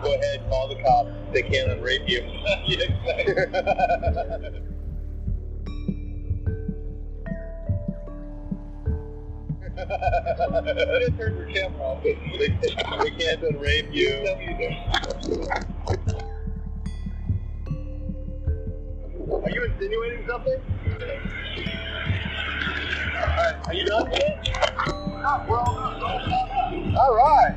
Go ahead, call the cops. They can't unrape you. Turn your camera off. They can't unrape you. Are you insinuating something? Alright, are you done with it? No, we're all done. Alright.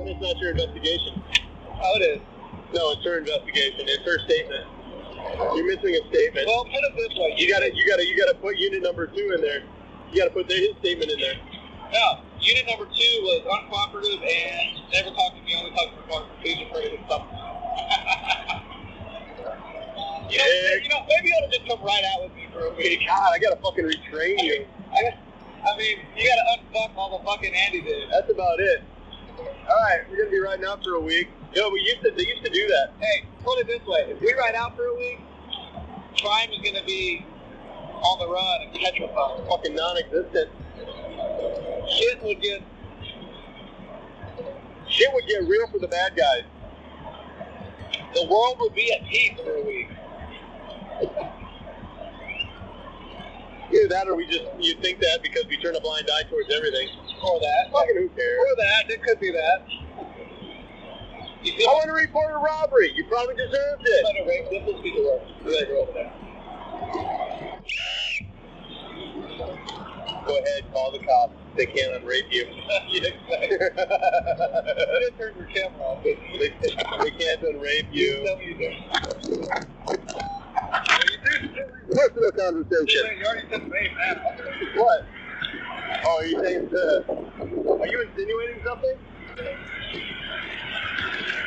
It's not your investigation. Oh, it is. No, it's her investigation. It's her statement. You're missing a statement. Well, put it this way. You gotta put unit number 2 in there. You gotta put his statement in there. No, unit number 2 was uncooperative and never talked to me. Only talked to my partner. Please refer to this stuff. You know, maybe you ought to just come right out with me for a week. God, I gotta fucking retrain you. I mean, you gotta unfuck all the fucking Andy did. That's about it. Alright, we're gonna be riding out for a week. Yo, they used to do that. Hey, put it this way. If we ride out for a week, crime is gonna be on the run and petrified. Fucking non-existent. Shit would get real for the bad guys. The world would be at peace for a week. Either that or you think that because we turn a blind eye towards everything. Or that. Fucking who cares? Or that. It could be that. I want to report a robbery. You probably deserved it. This will be the worst. You better go over there. Go ahead, call the cops. They can't unrape you. Turn your camera off. They can't unrape you. Personal conversation. You already said rape now. What? Oh, are you saying are you insinuating something?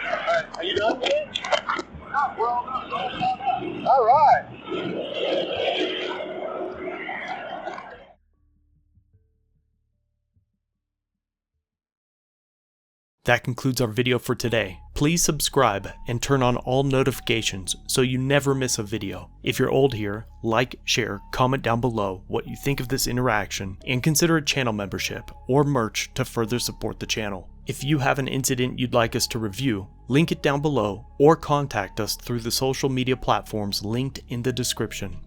Alright, are you done with it? No, we're all done. Alright. That concludes our video for today. Please subscribe and turn on all notifications so you never miss a video. If you're old here, like, share, comment down below what you think of this interaction, and consider a channel membership or merch to further support the channel. If you have an incident you'd like us to review, link it down below or contact us through the social media platforms linked in the description.